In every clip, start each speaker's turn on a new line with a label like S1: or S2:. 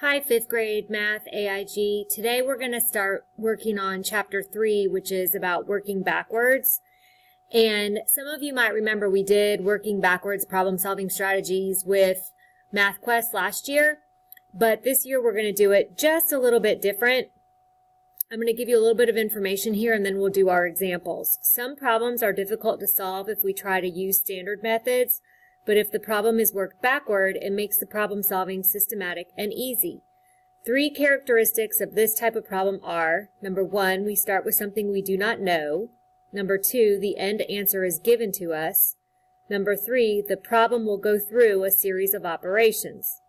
S1: Hi, 5th grade math AIG. Today we're going to start working on chapter 3, which is about working backwards. And some of you might remember we did working backwards problem solving strategies with MathQuest last year, but this year we're going to do it just a little bit different. I'm going to give you a little bit of information here and then we'll do our examples. Some problems are difficult to solve if we try to use standard methods, but if the problem is worked backward, it makes the problem solving systematic and easy. 3 characteristics of this type of problem are, number 1, we start with something we do not know. Number 2, the end answer is given to us. Number 3, the problem will go through a series of operations.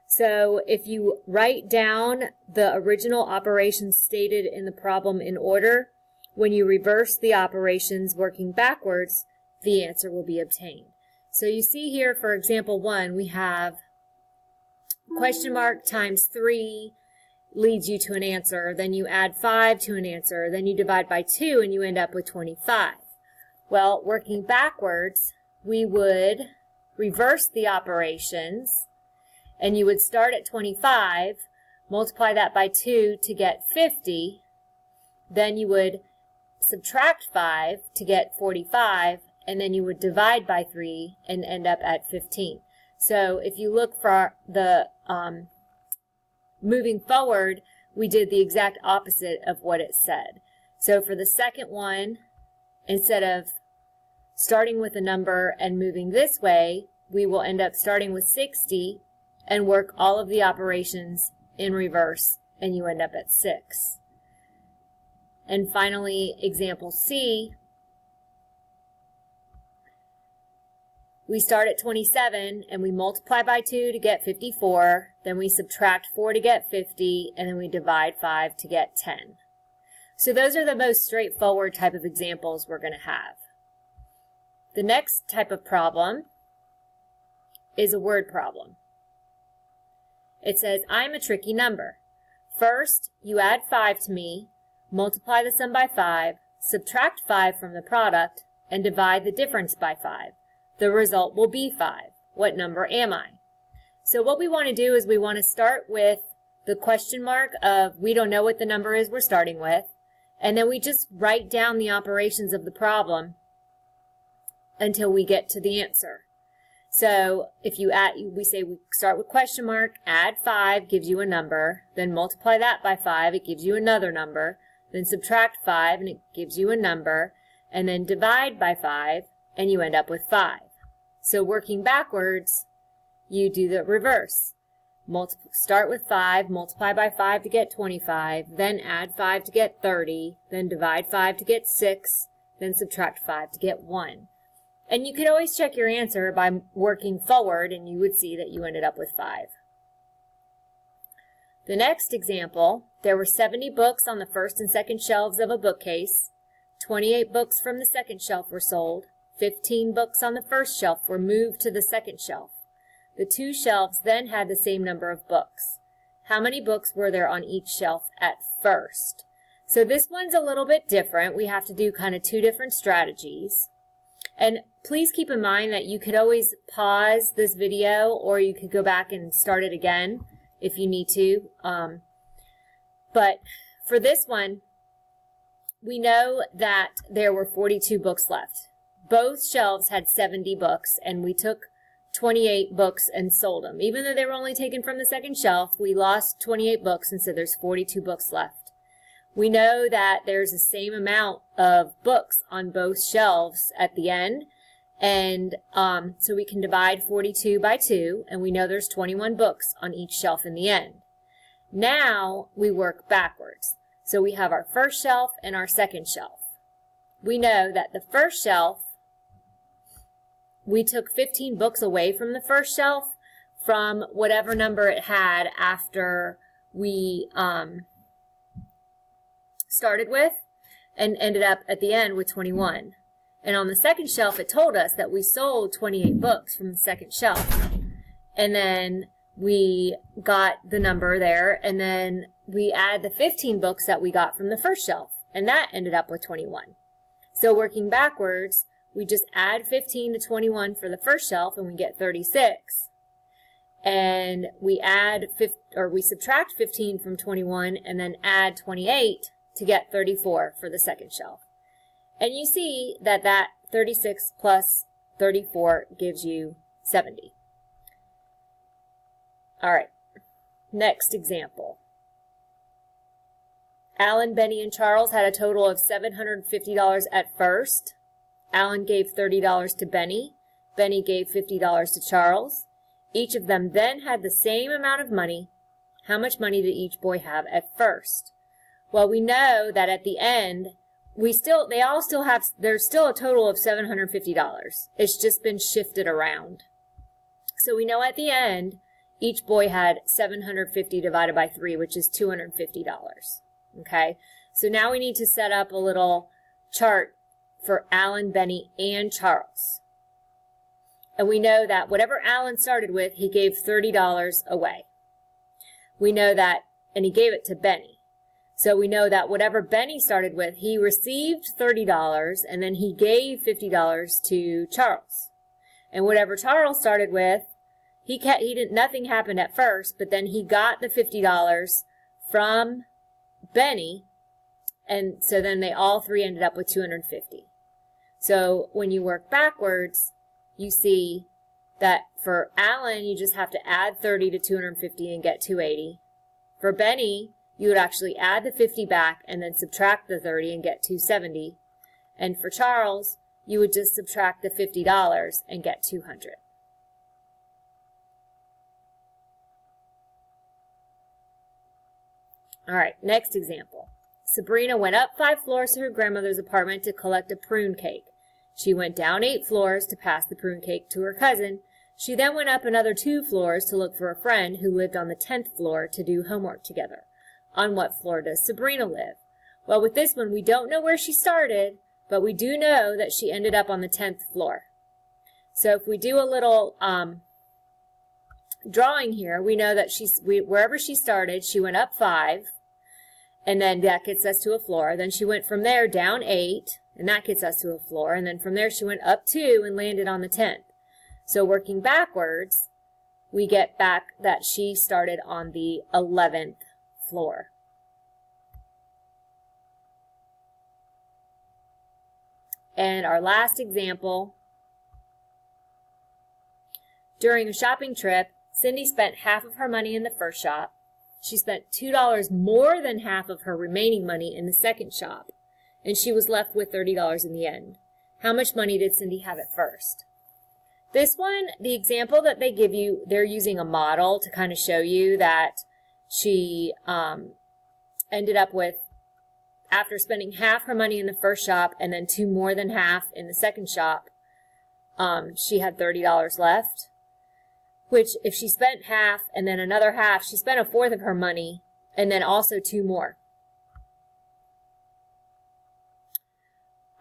S1: So if you write down the original operations stated in the problem in order, when you reverse the operations working backwards, the answer will be obtained. So you see here, for example 1, we have question mark times 3 leads you to an answer. Then you add 5 to an answer. Then you divide by 2 and you end up with 25. Well, working backwards, we would reverse the operations and you would start at 25, multiply that by 2 to get 50. Then you would subtract 5 to get 45. And then you would divide by 3 and end up at 15. So if you look for the moving forward, we did the exact opposite of what it said. So for the second one, instead of starting with a number and moving this way, we will end up starting with 60 and work all of the operations in reverse, and you end up at 6. And finally, example C, we start at 27 and we multiply by 2 to get 54, then we subtract 4 to get 50, and then we divide 5 to get 10. So those are the most straightforward type of examples we're going to have. The next type of problem is a word problem. It says, I'm a tricky number. First, you add 5 to me, multiply the sum by 5, subtract 5 from the product, and divide the difference by 5. The result will be 5. What number am I? So what we want to do is we want to start with the question mark of we don't know what the number is we're starting with, and then we just write down the operations of the problem until we get to the answer. So if you add, we say we start with question mark, add 5 gives you a number, then multiply that by 5, it gives you another number, then subtract 5 and it gives you a number, and then divide by 5 and you end up with 5. So working backwards, you do the reverse. Start with 5, multiply by 5 to get 25, then add 5 to get 30, then divide 5 to get 6, then subtract 5 to get 1. And you could always check your answer by working forward, and you would see that you ended up with 5. The next example, there were 70 books on the first and second shelves of a bookcase. 28 books from the second shelf were sold. 15 books on the first shelf were moved to the second shelf. The 2 shelves then had the same number of books. How many books were there on each shelf at first? So this one's a little bit different. We have to do kind of 2 different strategies. And please keep in mind that you could always pause this video or you could go back and start it again if you need to. But for this one, we know that there were 42 books left. Both shelves had 70 books, and we took 28 books and sold them. Even though they were only taken from the second shelf, we lost 28 books, and so there's 42 books left. We know that there's the same amount of books on both shelves at the end, and so we can divide 42 by 2, and we know there's 21 books on each shelf in the end. Now we work backwards. So we have our first shelf and our second shelf. We know that the first shelf, we took 15 books away from the first shelf from whatever number it had after we started with, and ended up at the end with 21. And on the second shelf, it told us that we sold 28 books from the second shelf. And then we got the number there, and then we add the 15 books that we got from the first shelf, and that ended up with 21. So working backwards, we just add 15 to 21 for the first shelf, and we get 36. and we subtract 15 from 21 and then add 28 to get 34 for the second shelf. And you see that 36 plus 34 gives you 70. All right, next example. Alan, Benny, and Charles had a total of $750 at first. Alan gave $30 to Benny. Benny gave $50 to Charles. Each of them then had the same amount of money. How much money did each boy have at first? Well, we know that at the end, there's still a total of $750. It's just been shifted around. So we know at the end, each boy had 750 divided by 3, which is $250. Okay, so now we need to set up a little chart for Alan, Benny, and Charles. And we know that whatever Alan started with, he gave $30 away. We know that, and he gave it to Benny. So we know that whatever Benny started with, he received $30, and then he gave $50 to Charles. And whatever Charles started with, nothing happened at first, but then he got the $50 from Benny, and so then they all three ended up with 250. So when you work backwards, you see that for Alan, you just have to add 30 to 250 and get 280. For Benny, you would actually add the 50 back and then subtract the 30 and get 270. And for Charles, you would just subtract the $50 and get 200. All right, next example. Sabrina went up 5 floors to her grandmother's apartment to collect a prune cake. She went down 8 floors to pass the prune cake to her cousin. She then went up another 2 floors to look for a friend who lived on the 10th floor to do homework together. On what floor does Sabrina live? Well, with this one, we don't know where she started, but we do know that she ended up on the 10th floor. So if we do a little drawing here, we know that wherever she started, she went up 5. And then that gets us to a floor. Then she went from there down 8, and that gets us to a floor. And then from there she went up 2 and landed on the 10th. So working backwards, we get back that she started on the 11th floor. And our last example. During a shopping trip, Cindy spent half of her money in the first shop. She spent $2 more than half of her remaining money in the second shop, and she was left with $30 in the end. How much money did Cindy have at first? This one, the example that they give you, they're using a model to kind of show you that she ended up with, after spending half her money in the first shop and then 2 more than half in the second shop, she had $30 left. Which, if she spent half and then another half, she spent 1/4 of her money and then also 2 more.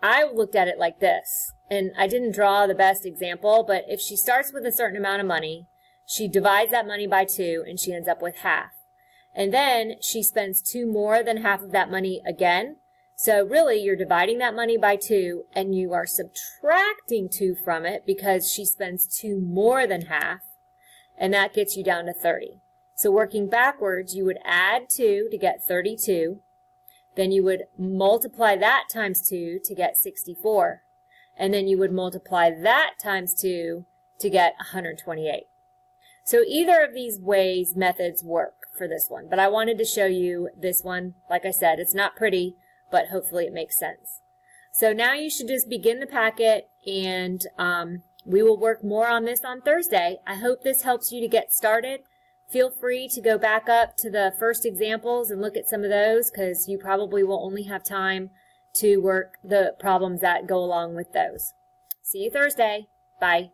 S1: I looked at it like this, and I didn't draw the best example, but if she starts with a certain amount of money, she divides that money by 2 and she ends up with half. And then she spends 2 more than half of that money again. So really, you're dividing that money by 2 and you are subtracting 2 from it because she spends 2 more than half. And that gets you down to 30. So working backwards, you would add 2 to get 32. Then you would multiply that times 2 to get 64. And then you would multiply that times 2 to get 128. So either of these methods work for this one. But I wanted to show you this one. Like I said, it's not pretty, but hopefully it makes sense. So now you should just begin the packet, and we will work more on this on Thursday. I hope this helps you to get started. Feel free to go back up to the first examples and look at some of those, because you probably will only have time to work the problems that go along with those. See you Thursday. Bye.